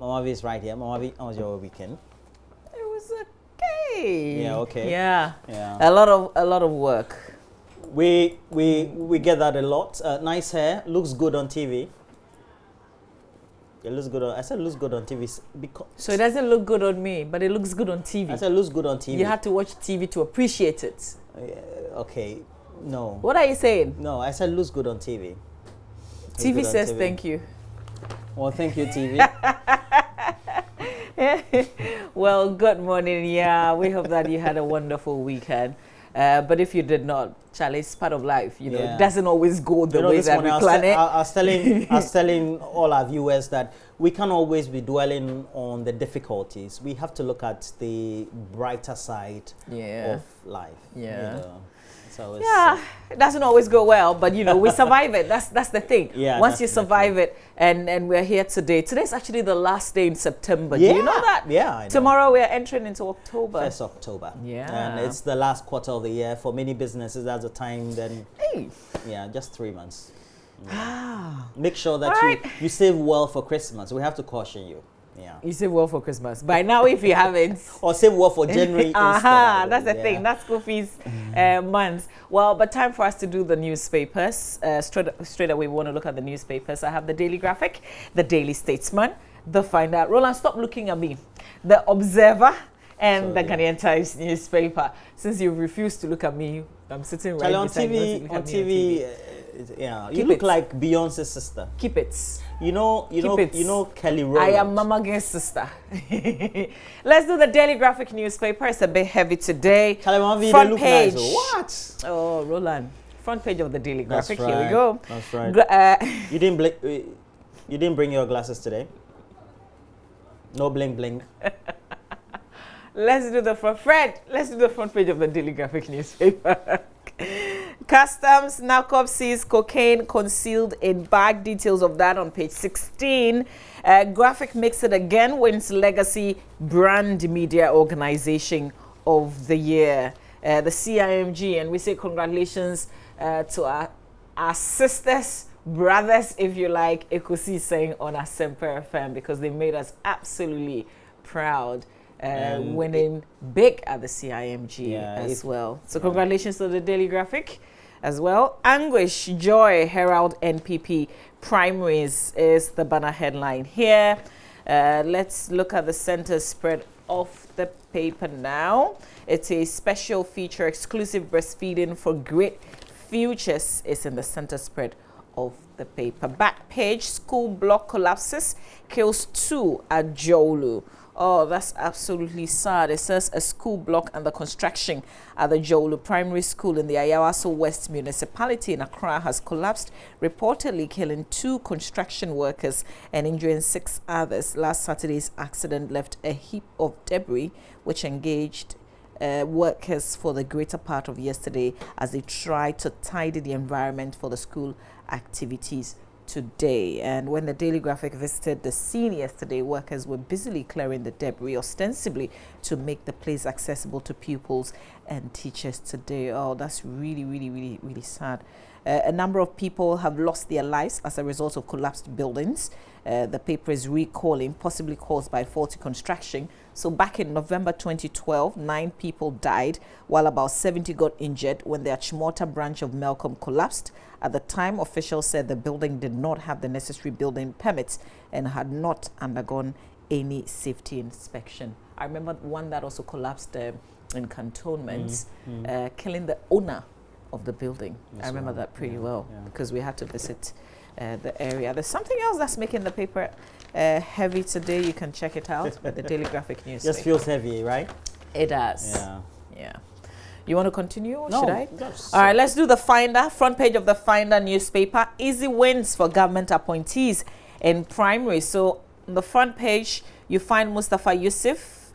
Mama V is right here. Mama V, how was your weekend? It was okay. Yeah, okay. Yeah. Yeah. A lot of work. We get that a lot. Nice hair, looks good on TV. It looks good on. I said looks good on TV because. So it doesn't look good on me, but it looks good on TV. I said looks good on TV. You have to watch TV to appreciate it. Okay, no. What are you saying? No, I said looks good on TV. TV says thank you. Well, thank you, TV. Well, good morning. Yeah, we hope that you had a wonderful weekend. But if you did not, Charlie, it's part of life. You know, it doesn't always go the way that we plan it. I was telling all our viewers that we can't always be dwelling on the difficulties. We have to look at the brighter side of life. Yeah. You know? So it's, it doesn't always go well, but you know, we survive it. That's the thing. Yeah, once you survive it, and we're here today. Today's actually the last day in September. Yeah. Do you know that? Yeah, I know. Tomorrow we're entering into October. 1st October. Yeah. And it's the last quarter of the year. For many businesses, that's the time then. Hey. Yeah, just 3 months. Yeah. Ah. Make sure that you save well for Christmas. We have to caution you. Yeah. You save well for Christmas. By now, if you haven't. Or save well for January. That's the thing. That's school fees months. Well, but time for us to do the newspapers. Straight away, we want to look at the newspapers. I have the Daily Graphic, the Daily Statesman, the Finder. Roland, stop looking at me. The Observer and the Ghanaian Times newspaper. Since you refused to look at me, I'm sitting right beside you. On TV, you look like Beyonce's sister. Keep it. You know Kelly Rowland. I am Mama Gay's sister. Let's do the Daily Graphic newspaper. It's a bit heavy today. Front page. Nice. What? Oh, Roland. Front page of the Daily Graphic. That's right. Here we go. That's right. You didn't bring your glasses today. No bling bling. Let's do the front page of the Daily Graphic newspaper. Customs, NACOP sees cocaine concealed in bag. Details of that on page 16. Graphic makes it again, wins Legacy Brand Media Organization of the Year. The CIMG, and we say congratulations to our sisters, brothers, if you like, Ekusi saying on our Semper FM, because they made us absolutely proud. Winning big at the CIMG as well. So congratulations to the Daily Graphic as well. Anguish, joy, Herald NPP Primaries is the banner headline here. Let's look at the center spread of the paper now. It's a special feature, exclusive breastfeeding for great futures is in the center spread of the paper. Back page, school block collapses, kills 2 at Jolu. Oh, that's absolutely sad. It says a school block and the construction at the Jolu Primary School in the Ayawaso West municipality in Accra has collapsed, reportedly killing 2 construction workers and injuring 6 others. Last Saturday's accident left a heap of debris which engaged workers for the greater part of yesterday as they tried to tidy the environment for the school activities today. And when the Daily Graphic visited the scene yesterday, workers were busily clearing the debris, ostensibly to make the place accessible to pupils and teachers today. Oh, that's really, really, really, really sad. A number of people have lost their lives as a result of collapsed buildings. The paper is recalling, possibly caused by faulty construction. So back in November 2012, 9 people died, while about 70 got injured when the Achimota branch of Melcom collapsed. At the time, officials said the building did not have the necessary building permits and had not undergone any safety inspection. I remember one that also collapsed in cantonments, killing the owner of the building. I remember that pretty well because we had to visit the area. There's something else that's making the paper heavy today. You can check it out with the Daily Graphic News. Just feels heavy, right? It does. Yeah. You want to continue? Or no, should I? Yes. All right, let's do the Finder. Front page of the Finder newspaper. Easy wins for government appointees in primary. So on the front page, you find Mustafa Yusuf,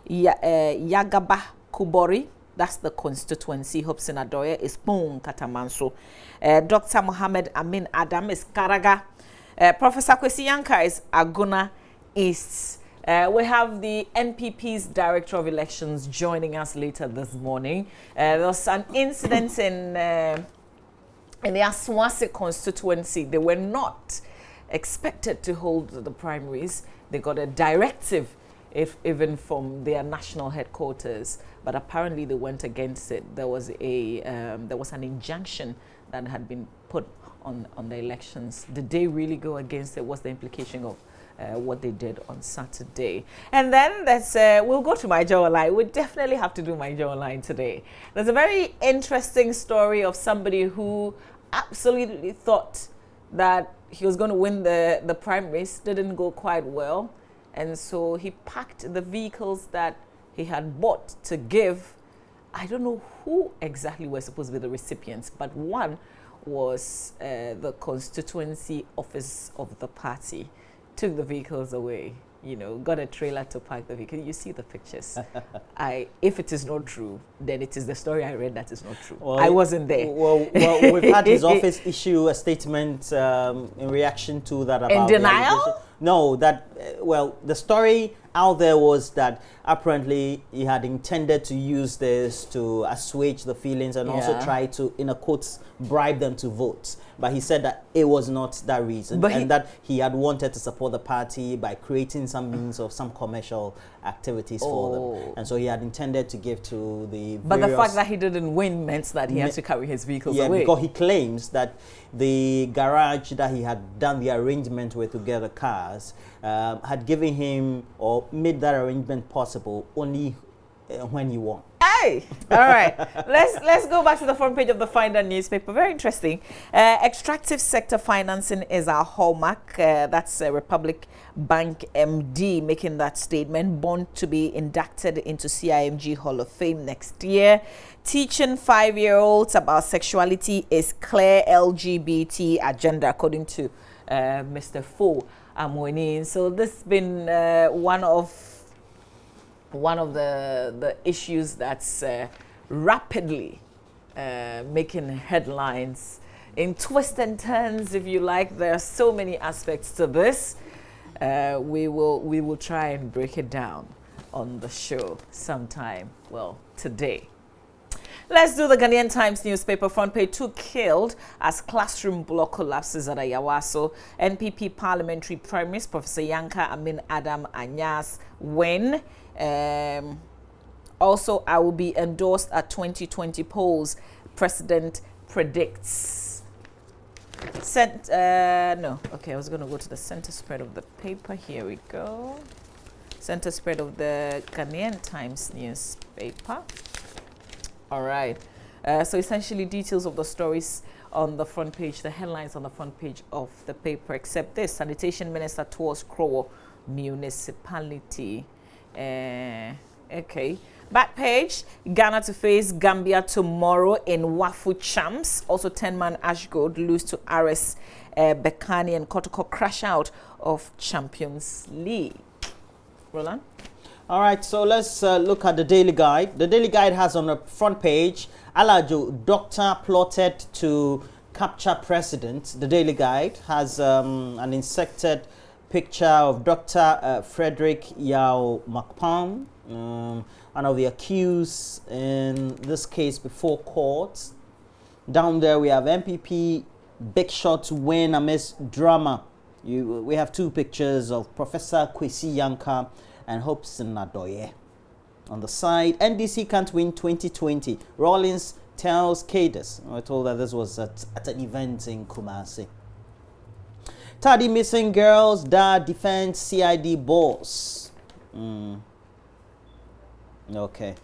Yagaba Kubori. That's the constituency. Hobson Adoye is Pung Katamanso. Dr. Mohammed Amin Adam is Karaga. Professor Kwesi Yanka is Aguna East. We have the NPP's Director of Elections joining us later this morning. There was an incident in the Aswase constituency. They were not expected to hold the primaries. they got a directive, if even from their national headquarters, but apparently they went against it. There was an injunction that had been put on the elections. Did they really go against it? What's the implication of what they did on Saturday? And then we'll go to my Joe Line. We definitely have to do my Joe Line today. There's a very interesting story of somebody who absolutely thought that he was going to win the primaries. Didn't go quite well. And so he packed the vehicles that he had bought to give. I don't know who exactly were supposed to be the recipients, but one was the constituency office of the party. Took the vehicles away, got a trailer to park the vehicle. You see the pictures. If it is not true, then it is the story I read that is not true. Well, I wasn't there. Well, we've had his office issue a statement in reaction to that. About in denial? No, the story out there was that apparently he had intended to use this to assuage the feelings and also try to, in a quotes, bribe them to vote. But he said that it was not that reason, and that he had wanted to support the party by creating some means of some commercial activities for them. And so he had intended to give to the But the fact that he didn't win meant that he had to carry his vehicles away. Because he claims that the garage that he had done the arrangement with to get the cars had given him or made that arrangement possible only when he won. Hey, all right. Let's go back to the front page of the Finder newspaper. Very interesting. Extractive sector financing is our hallmark. That's Republic Bank MD making that statement. Born to be inducted into CIMG Hall of Fame next year. Teaching 5-year-olds about sexuality is clear LGBT agenda, according to Mr. Fo Amweni. So this has been one of the issues that's rapidly making headlines in twists and turns, if you like. There are so many aspects to this. We will try and break it down on the show sometime. Well, today. Let's do the Ghanaian Times newspaper. Front page: 2 killed as classroom block collapses at Ayawaso. NPP Parliamentary Primaries, Professor Yanka Amin Adam Anyas win. Also, I will be endorsed at 2020 polls. President predicts. I was going to go to the center spread of the paper. Here we go. Center spread of the Ghanaian Times newspaper. All right. So essentially details of the stories on the front page, the headlines on the front page of the paper, except this: Sanitation Minister tours Krowo Municipality. Okay. Back page: Ghana to face Gambia tomorrow in Wafu Champs. Also 10-man Ashgold lose to RS Bekani, and Kotoko crash out of Champions League. Roland? All right, so let's look at the Daily Guide. The Daily Guide has on the front page, Alajo, doctor plotted to capture president. The Daily Guide has an inserted picture of Dr. Frederick Yao Makpam, one of the accused in this case before court. Down there we have MPP big shot win amidst drama. We have 2 pictures of Professor Kwesi Yanka and Hobson Nadoye. On the side, NDC can't win 2020. Rawlings tells Cadus. We're told that this was at an event in Kumasi. Tardy missing girls, dad defends CID boss. Okay.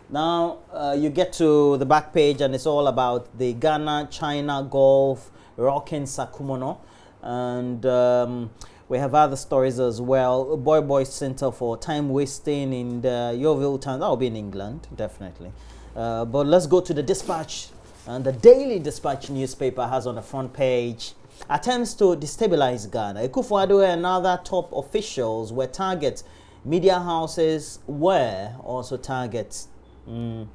Now you get to the back page and it's all about the Ghana-China Gulf rocking Sakumono. And we have other stories as well. Boy Center for time wasting in the Yeovil town. That will be in England, definitely. But let's go to the Dispatch. And the Daily Dispatch newspaper has on the front page attempts to destabilize Ghana. Akufo-Addo and other top officials were targets. Media houses were also targets. We're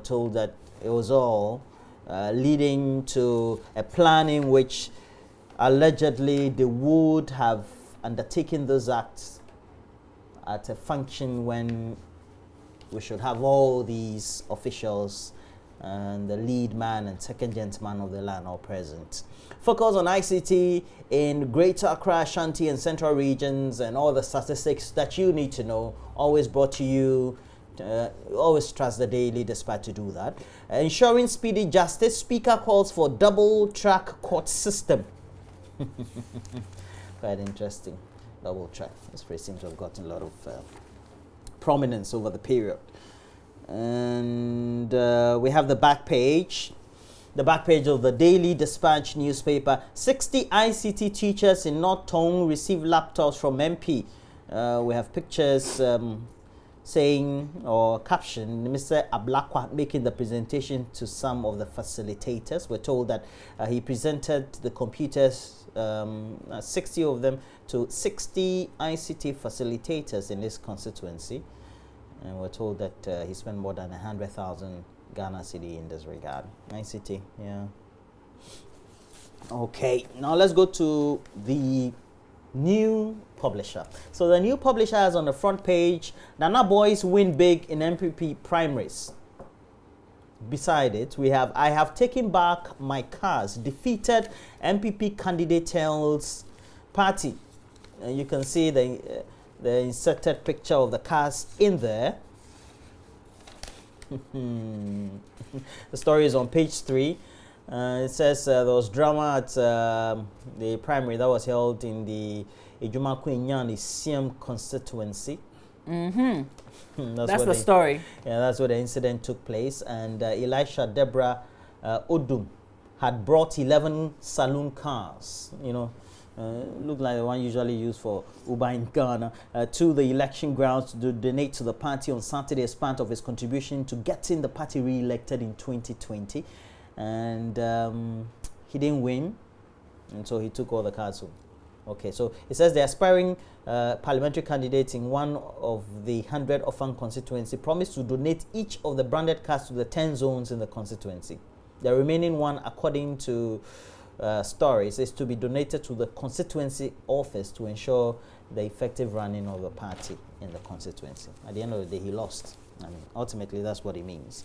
told that it was all leading to a plan in which allegedly they would have undertaken those acts at a function when we should have all these officials and the lead man and second gentleman of the land all present. Focus on ICT in Greater Accra, Ashanti and Central regions, and all the statistics that you need to know, always brought to you. Always trust the Daily Dispatch to do that. Ensuring speedy justice, Speaker calls for double-track court system. Quite interesting. Double-track. This phrase seems to have gotten a lot of prominence over the period. And we have the back page. The back page of the Daily Dispatch newspaper. 60 ICT teachers in North Tong receive laptops from MP. We have pictures saying, or caption, Mr. Ablakwa making the presentation to some of the facilitators. We're told that he presented the computers, 60 of them, to 60 ICT facilitators in this constituency. And we're told that he spent more than 100,000 Ghana cedi in this regard. ICT, yeah. Okay, now let's go to the new publisher. So the new publisher has on the front page, Nana boys win big in NPP primaries. Beside it, we have, I have taken back my cars, defeated NPP candidate tells party. You can see the inserted picture of the cars in there. The story is on page 3. It says there was drama at the primary that was held in the Ejuma Kwenyani CM constituency. That's the story. Yeah, that's where the incident took place. And Elisha Deborah Odum had brought 11 saloon cars, you know, look like the one usually used for Uber in Ghana, to the election grounds to donate to the party on Saturday as part of his contribution to getting the party re-elected in 2020. And he didn't win, and so he took all the cards home. Okay, so it says the aspiring parliamentary candidates in one of the 100 orphan constituency promised to donate each of the branded cards to the 10 zones in the constituency. The remaining one, according to stories, is to be donated to the constituency office to ensure the effective running of the party in the constituency. At the end of the day, he lost. I mean, ultimately, that's what it means.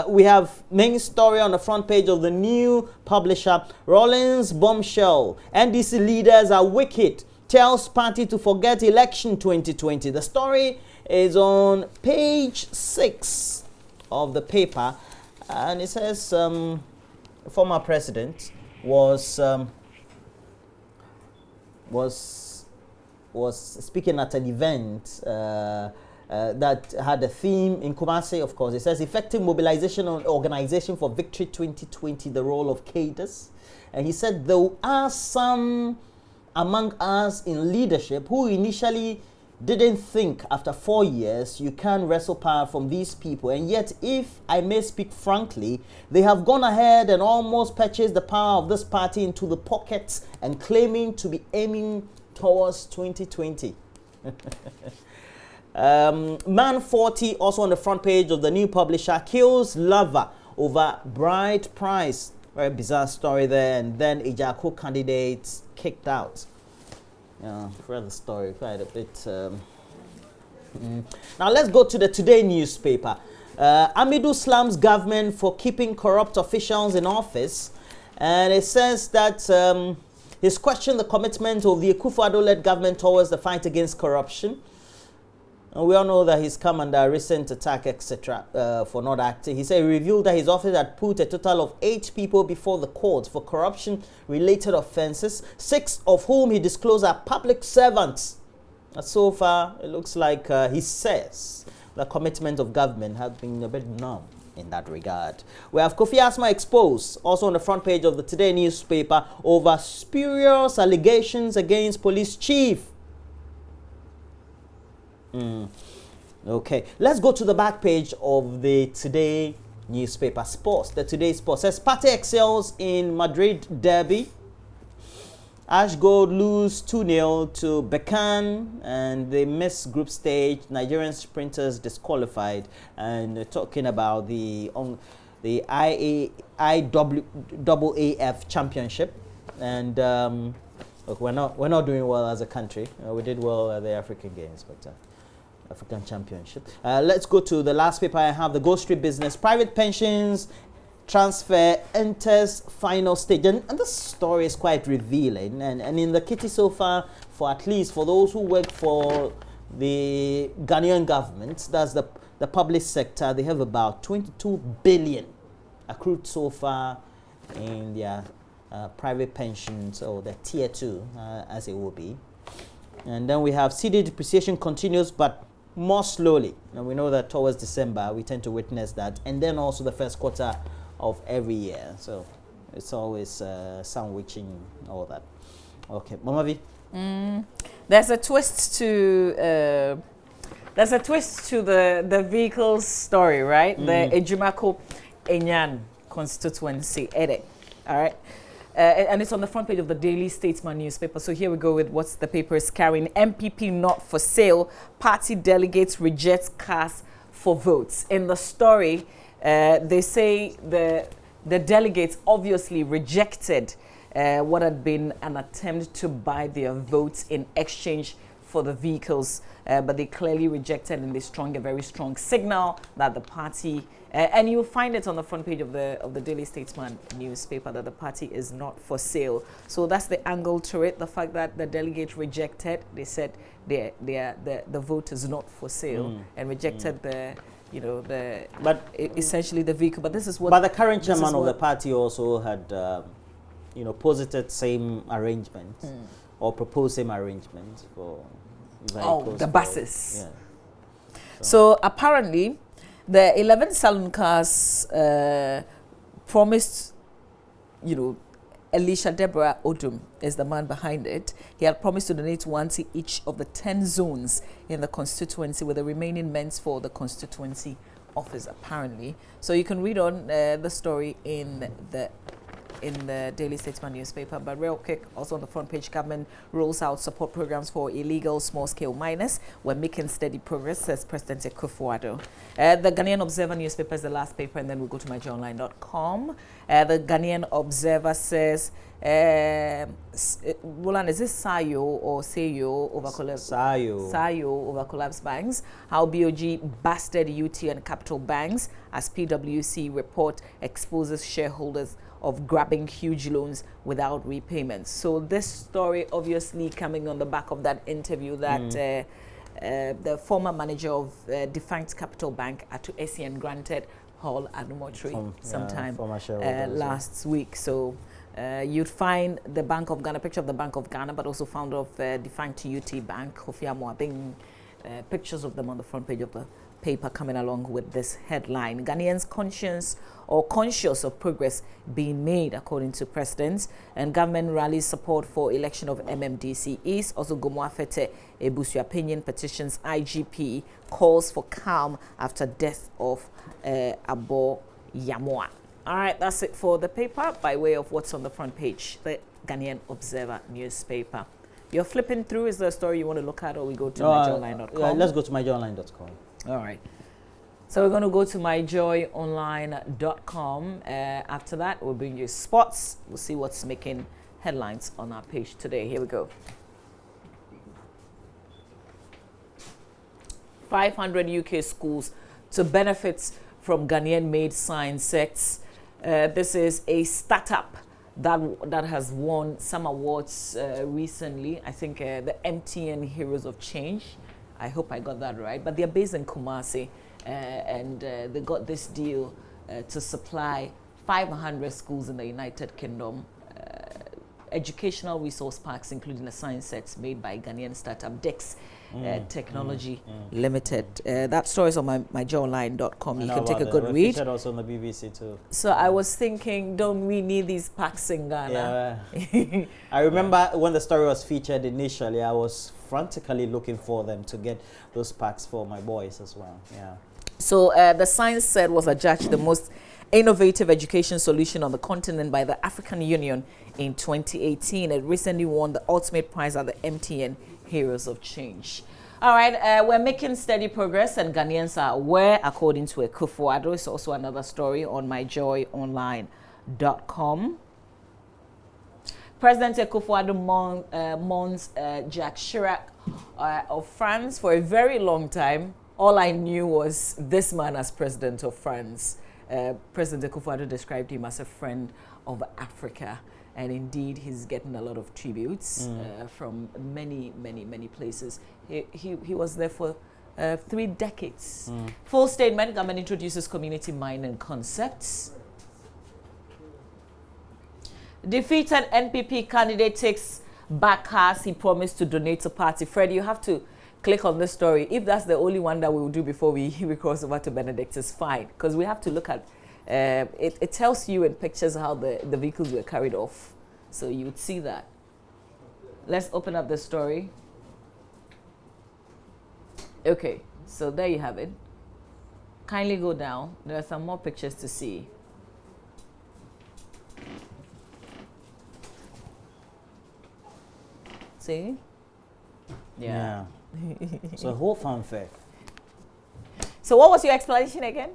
We have main story on the front page of the new publisher. Rollins bombshell. NDC leaders are wicked. Tells party to forget election 2020. The story is on page 6 of the paper. And it says former president was speaking at an event that had a theme in Kumasi, of course. It says effective mobilization and organization for victory 2020, the role of cadres. And he said there are some among us in leadership who initially didn't think after 4 years you can wrestle power from these people. And yet, if I may speak frankly, they have gone ahead and almost purchased the power of this party into the pockets and claiming to be aiming towards 2020. Man 40, also on the front page of the new publisher, kills lover over bride price. Very bizarre story there. And then Ejako candidates kicked out. Yeah, further story, quite a bit. Now let's go to the Today newspaper. Amidu slams government for keeping corrupt officials in office. And it says that he's questioned the commitment of the Akufo-Addo-led government towards the fight against corruption. And we all know that he's come under a recent attack, etc., for not acting. He said he revealed that his office had put a total of 8 people before the courts for corruption-related offences, 6 of whom he disclosed are public servants. So far, it looks like he says the commitment of government has been a bit numb in that regard. We have Kofi Asma exposed, also on the front page of the Today newspaper, over spurious allegations against police chief. Okay, let's go to the back page of the Today newspaper. Sports. The Today Sports says party excels in Madrid derby. Ash Gold lose 2-0 to Bekan and they miss group stage. Nigerian sprinters disqualified. And talking about the IAAF championship. And look, we're not doing well as a country. We did well at the African Games, but African Championship. Let's go to the last paper I have, the Go Street Business. Private pensions transfer enters final stage. And this story is quite revealing. And in the kitty so far, for at least for those who work for the Ghanaian government, that's the public sector, they have about 22 billion accrued so far in their private pensions, or the tier 2, as it will be. And then we have CD depreciation continues, but more slowly. And we know that towards December, we tend to witness that. And then also the first quarter of every year. So it's always sandwiching all that. Okay, Mama V? There's a twist to the vehicles story, right? The Ejimako Enyan constituency edit. All right. And it's on the front page of the Daily Statesman newspaper. So here we go with what the paper is carrying. MPP not for sale. Party delegates reject cast for votes. In the story, they say the delegates obviously rejected what had been an attempt to buy their votes in exchange for the vehicles, but they clearly rejected, and they strong a very strong signal that the party, and you'll find it on the front page of the Daily Statesman newspaper, that the party is not for sale. So that's the angle to it. The fact that the delegates rejected, they said the vote is not for sale, and rejected essentially the vehicle. But this is what. But the current chairman of the party also had, posited same arrangement or proposed same arrangement for. The buses. Yeah. So apparently, the 11 saloon cars promised, Elisha Deborah Odum is the man behind it. He had promised to donate one to each of the 10 zones in the constituency, with the remaining meant for the constituency office, apparently. So you can read on the story in the Daily Statesman newspaper. But real quick, also on the front page, government rolls out support programs for illegal small-scale miners. We're making steady progress, says President Akufo-Addo. The Ghanaian Observer newspaper is the last paper, and then we'll go to myjoyonline.com. The Ghanaian Observer says, Roland, is this Sayo or Sayo over collapse? Sayo over collapse banks. How BOG busted UT and Capital banks as PwC report exposes shareholders of grabbing huge loans without repayments. So this story obviously coming on the back of that interview that the former manager of defunct Capital Bank, Atu Essien, granted Hall Anumotri sometime last week. So you'd find the Bank of Ghana, picture of the Bank of Ghana, but also founder of defunct UT Bank, Kofi Amoabeng, pictures of them on the front page of the paper coming along with this headline. Ghanaians conscious of progress being made, according to presidents, and government rallies support for election of MMDC East. Also, Gomoafete Ebusu opinion petitions IGP, calls for calm after death of Abo Yamoa. All right, that's it for the paper by way of what's on the front page, the Ghanaian Observer newspaper. You're flipping through. Is there a story you want to look at, or we go to myjoyonline.com? Let's go to myjoyonline.com. All right. So we're going to go to myjoyonline.com. After that, we'll bring you sports. We'll see what's making headlines on our page today. Here we go. 500 UK schools to benefit from Ghanaian-made science sets. This is a startup that has won some awards recently. I think the MTN Heroes of Change. I hope I got that right. But they're based in Kumasi, and they got this deal to supply 500 schools in the United Kingdom, educational resource parks, including the science sets made by Ghanaian startup Dex Technology Limited. That story is on myjoyonline.com. You can take a good read. Featured also on the BBC too. So I was thinking, don't we need these packs in Ghana? Yeah. I remember when the story was featured initially, I was frantically looking for them to get those packs for my boys as well. Yeah. So the science set was adjudged the most innovative education solution on the continent by the African Union in 2018. It recently won the ultimate prize at the MTN Heroes of Change. All right, we're making steady progress, and Ghanaians are aware, according to Akufo-Addo. It's also another story on myjoyonline.com. President Akufo-Addo mourns Jacques Chirac of France for a very long time. All I knew was this man as president of France. President Akufo-Addo described him as a friend of Africa. And indeed, he's getting a lot of tributes from many, many, many places. He was there for 3 decades. Full statement, government introduces community mining concepts. Defeated NPP candidate takes back cars he promised to donate to party. Fred, you have to click on this story. If that's the only one that we will do before we cross over to Benedict, it's fine. Because we have to look at it tells you in pictures how the vehicles were carried off. So you would see that. Let's open up the story. Okay, so there you have it. Kindly go down. There are some more pictures to see. See? Yeah. So a whole fanfare. So what was your explanation again?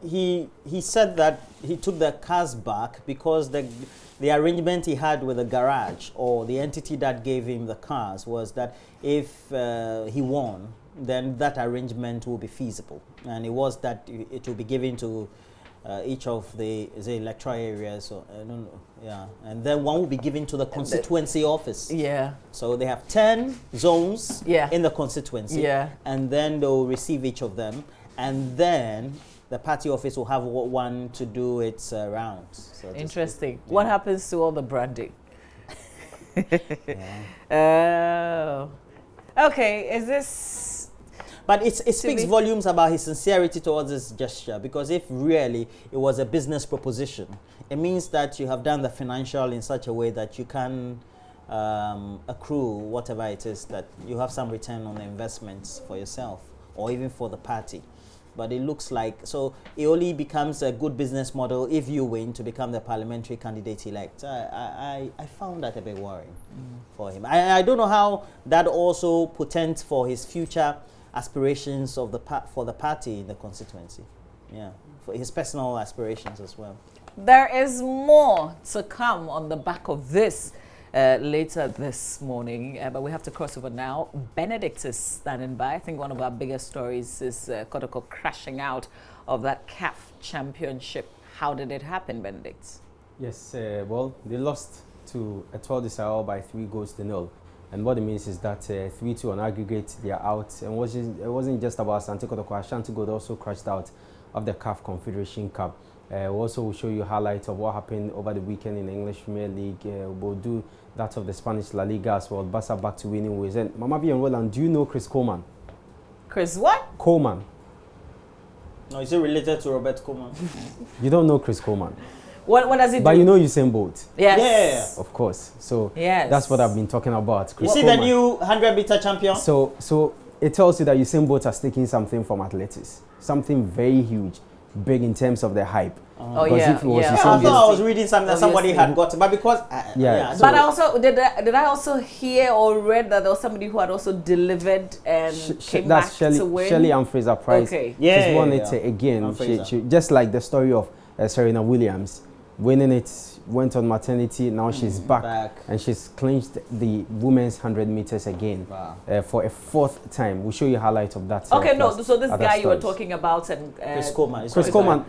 He said that he took the cars back because the arrangement he had with the garage or the entity that gave him the cars was that if he won, then that arrangement will be feasible, and it was that it will be given to each of the electoral areas. So I don't know, yeah, and then one will be given to the constituency office. Yeah. So they have 10 zones in the constituency. Yeah. And then they'll receive each of them, and then the party office will have one to do its rounds. So interesting. What happens to all the branding? Okay, is this... But it speaks volumes about his sincerity towards this gesture, because if really it was a business proposition, it means that you have done the financial in such a way that you can accrue whatever it is, that you have some return on the investments for yourself or even for the party. But it looks like, so it only becomes a good business model if you win to become the parliamentary candidate elect. I found that a bit worrying for him. I don't know how that also portends for his future aspirations of for the party in the constituency. Yeah, for his personal aspirations as well. There is more to come on the back of this later this morning, but we have to cross over now. Benedict is standing by. I think one of our biggest stories is Kotoko crashing out of that CAF championship. How did it happen, Benedict? Yes, well, they lost to Etoile du Sahel by 3-0. And what it means is that 3-2 on aggregate, they are out. And it wasn't just about Asante Kotoko. Ashanti Gold also crashed out of the CAF Confederation Cup. We also will show you highlights of what happened over the weekend in the English Premier League. We'll do that of the Spanish La Liga as well. Barca back to winning ways. And Mama B and Roland, do you know Chris Coleman? Chris what? Coleman. No, is it related to Robert Coleman? You don't know Chris Coleman. What does he do? But you know Usain Bolt. Yes. Yeah. Of course. So yes, that's what I've been talking about. Chris Coleman. The new 100-meter champion? So it tells you that Usain Bolt has taken something from athletics. Something very huge, big in terms of the hype. Oh yeah, I thought I was reading something that somebody had got, but because so but I also did I also hear or read that there was somebody who had also delivered and came back to win. Shirley and Fraser Price. Okay. She's won it again. She just like the story of Serena Williams winning it, went on maternity, now she's back and she's clinched the women's 100 meters again. Wow. For a 4th time. We'll show you highlights of that. Okay, no, so this guy you were talking about and Chris Coleman. Chris Coleman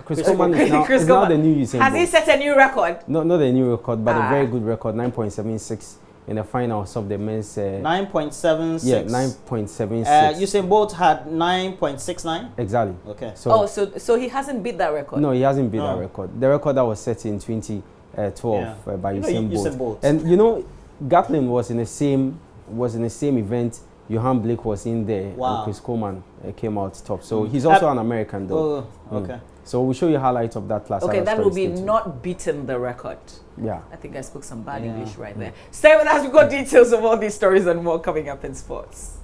is now the new Usain Bolt. Has he set a new record? No, not a new record, but a very good record, 9.76 in the finals of the men's 9.76. Yeah, 9.76. Usain Bolt had 9.69. Exactly. Okay. So he hasn't beat that record. No, he hasn't beat that record. The record that was set in 2012 by Usain Bolt. And you know, Gatlin was in the same event. Johan Blake was in there. Wow. And Chris Coleman came out top. So he's also an American though. Okay. So we'll show you highlights of that class. Okay, that will be not beating the record. Yeah. I think I spoke some bad English right there. Stay with us. We've got details of all these stories and more coming up in sports.